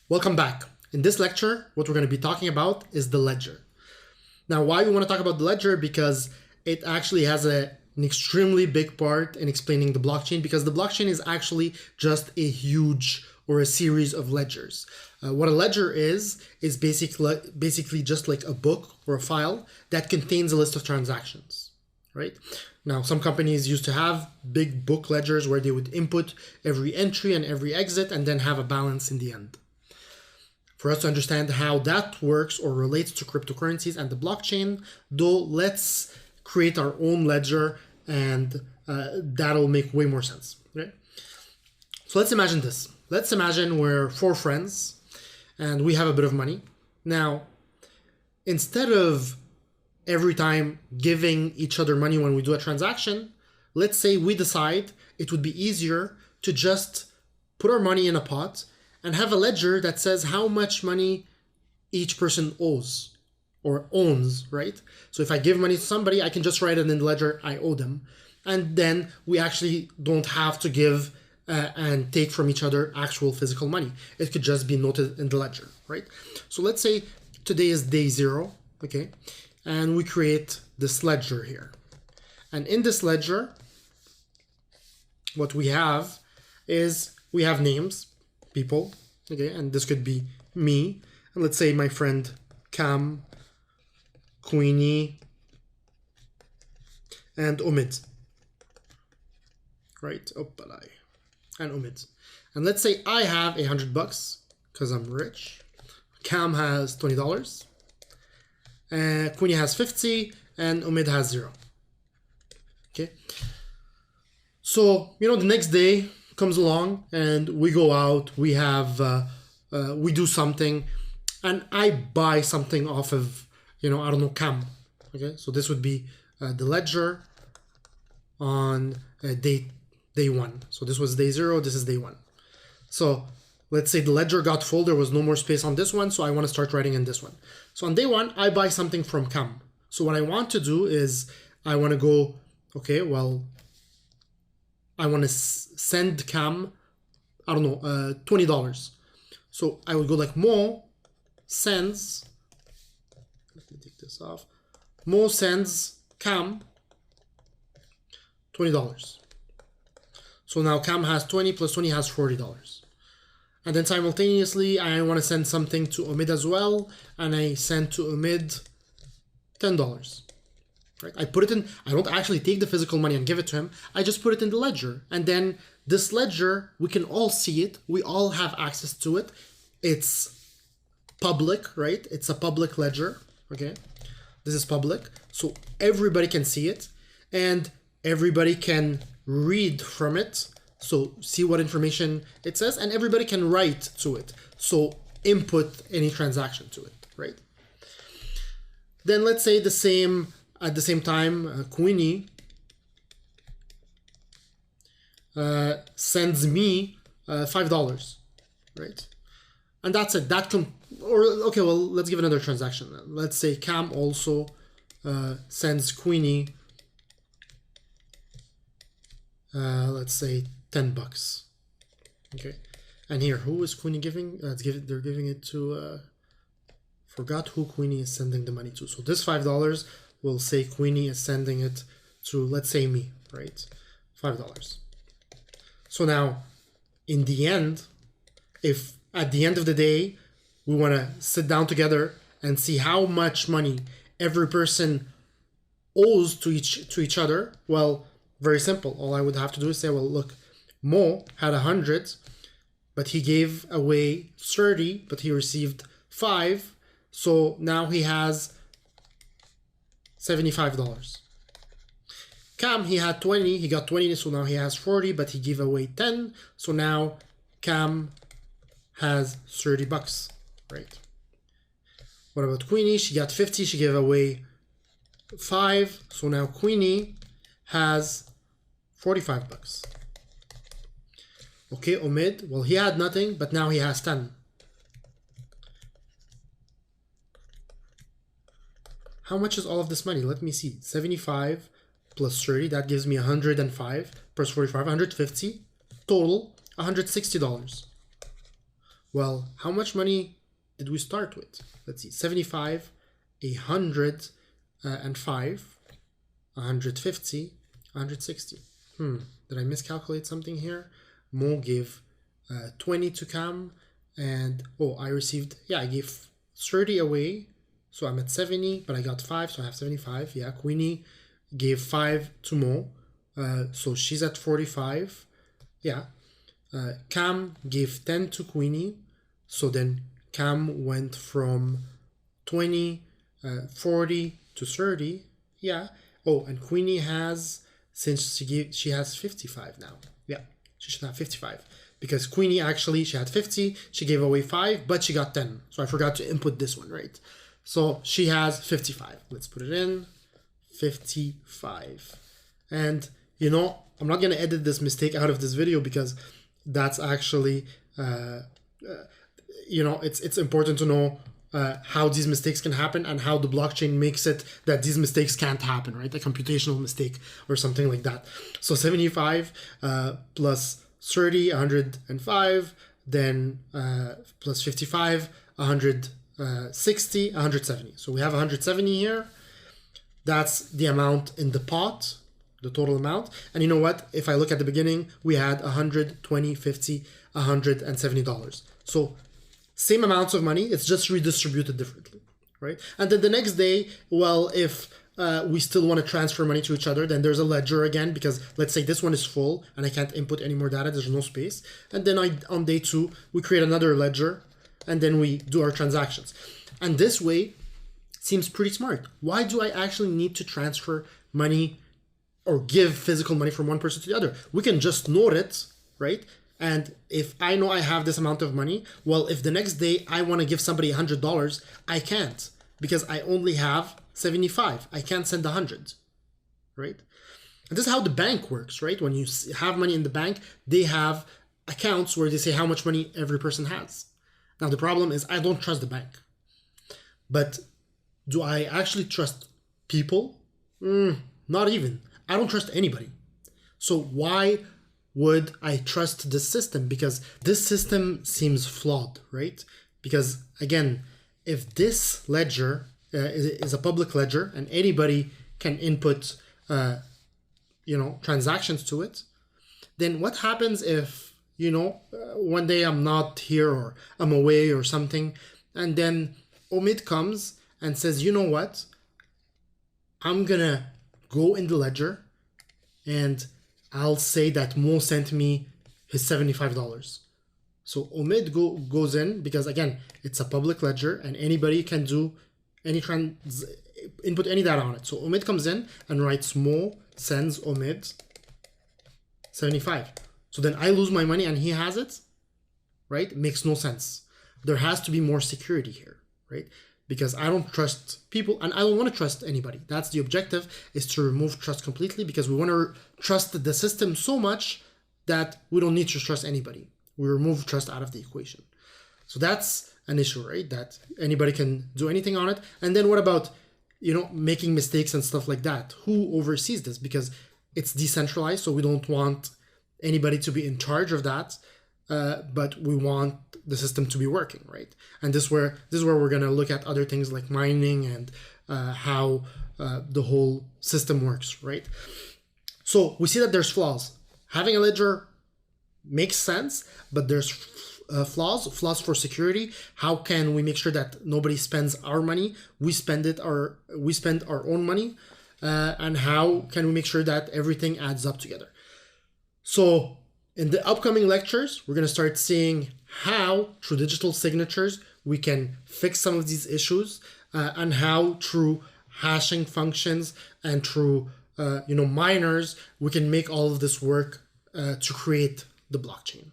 Welcome back. In this lecture, what we're going to be talking about is the ledger. Now, why we want to talk about the ledger? Because it actually has an extremely big part in explaining the blockchain, because the blockchain is actually just a huge or a series of ledgers. What a ledger is basically just like a book or a file that contains a list of transactions, right? Now, some companies used to have big book ledgers where they would input every entry and every exit and then have a balance in the end. For us to understand how that works or relates to cryptocurrencies and the blockchain, though, let's create our own ledger, and that'll make way more sense, right? So let's imagine this. Let's imagine we're four friends and we have a bit of money. Now, instead of every time giving each other money when we do a transaction, let's say we decide it would be easier to just put our money in a pot and have a ledger that says how much money each person owes or owns, right? So if I give money to somebody, I can just write it in the ledger, I owe them. And then we actually don't have to give and take from each other actual physical money. It could just be noted in the ledger, right? So let's say today is day 0, okay? And we create this ledger here. And in this ledger, what we have is we have names, people, okay, and this could be me, and let's say my friend Cam, Queenie, and Omid, right? And Omid. And let's say I have $100 because I'm rich. Cam has $20. Queenie has 50, and Omid has 0. Okay. So, the next day comes along and we go out, we have, we do something, and I buy something off of, Cam. Okay. So this would be the ledger on day 1. So this was day 0, this is day 1. So let's say the ledger got full, there was no more space on this one, so I want to start writing in this one. So on day 1, I buy something from Cam. So what I want to do is I want to go, okay, well, I want to send Cam, $20. So I would go like Mo sends, let me take this off, Mo sends Cam $20. So now Cam has 20 plus 20 has $40. And then simultaneously, I want to send something to Omid as well, and I send to Omid $10. Right? I put it in, I don't actually take the physical money and give it to him, I just put it in the ledger. And then this ledger, we can all see it, we all have access to it. It's public, right? It's a public ledger, okay? This is public, so everybody can see it, and everybody can read from it, so see what information it says, and everybody can write to it, so input any transaction to it, right? Then let's say at the same time, Queenie sends me $5, right? And that's it. Okay, well, let's give another transaction. Let's say Cam also sends Queenie, let's say $10. Okay, and here, who is Queenie giving? They're giving it to. Forgot who Queenie is sending the money to. So this $5. We'll say Queenie is sending it to, let's say, me, right? $5. So now, in the end, if at the end of the day, we want to sit down together and see how much money every person owes to each other, well, very simple. All I would have to do is say, well, look, Mo had 100, but he gave away 30, but he received 5. So now he has $75. Cam, he had 20, he got 20, so now he has 40, but he gave away 10. So now Cam has $30, right? What about Queenie? She got 50, she gave away 5. So now Queenie has $45. Okay, Omid, well, he had nothing, but now he has 10. How much is all of this money? Let me see. 75 plus 30, that gives me 105 plus 45, 150. Total, $160. Well, how much money did we start with? Let's see, 75, 100, and 5, 150, 160. Did I miscalculate something here? Mo gave 20 to Cam, and I received, I gave 30 away, so I'm at 70, but I got 5, so I have 75. Yeah, Queenie gave 5 to Mo, so she's at 45. Yeah, Cam gave 10 to Queenie, so then Cam went from 20, 40 to 30. Yeah. Oh, and Queenie has, since she has 55 now. Yeah, she should have 55. Because Queenie actually, she had 50, she gave away 5, but she got 10. So I forgot to input this one, right? So she has 55. Let's put it in, 55. And, I'm not going to edit this mistake out of this video because that's actually, it's important to know how these mistakes can happen and how the blockchain makes it that these mistakes can't happen, right? A computational mistake or something like that. So 75 plus 30, 105, then plus 55, 160, 170. So we have 170 here. That's the amount in the pot, the total amount. And you know what? If I look at the beginning, we had 120, 50, $170. So same amounts of money, it's just redistributed differently, right? And then the next day, well, if we still want to transfer money to each other, then there's a ledger again, because let's say this one is full and I can't input any more data, there's no space. And then on day 2, we create another ledger and then we do our transactions. And this way seems pretty smart. Why do I actually need to transfer money or give physical money from one person to the other? We can just note it, right? And if I know I have this amount of money, well, if the next day I want to give somebody $100, I can't because I only have 75. I can't send 100, right? And this is how the bank works, right? When you have money in the bank, they have accounts where they say how much money every person has. Now, the problem is I don't trust the bank. But do I actually trust people? Not even. I don't trust anybody. So why would I trust this system? Because this system seems flawed, right? Because again, if this ledger is a public ledger and anybody can input, transactions to it, then what happens if, one day I'm not here or I'm away or something, and then Omid comes and says, you know what? I'm gonna go in the ledger and I'll say that Mo sent me his $75. So Omid goes in because again, it's a public ledger and anybody can do input any data on it. So Omid comes in and writes Mo sends Omid 75. So then I lose my money and he has it, right? It makes no sense. There has to be more security here, right? Because I don't trust people and I don't want to trust anybody. That's the objective, is to remove trust completely, because we want to trust the system so much that we don't need to trust anybody. We remove trust out of the equation. So that's an issue, right? That anybody can do anything on it. And then what about, making mistakes and stuff like that? Who oversees this? Because it's decentralized, so we don't want anybody to be in charge of that. But we want the system to be working, right? And this is where we're going to look at other things like mining and how the whole system works, right? So we see that there's flaws. Having a ledger makes sense, but there's flaws for security. How can we make sure that nobody spends our money? We spend our own money, and how can we make sure that everything adds up together? So in the upcoming lectures, we're going to start seeing how through digital signatures we can fix some of these issues, and how through hashing functions and through miners we can make all of this work to create the blockchain.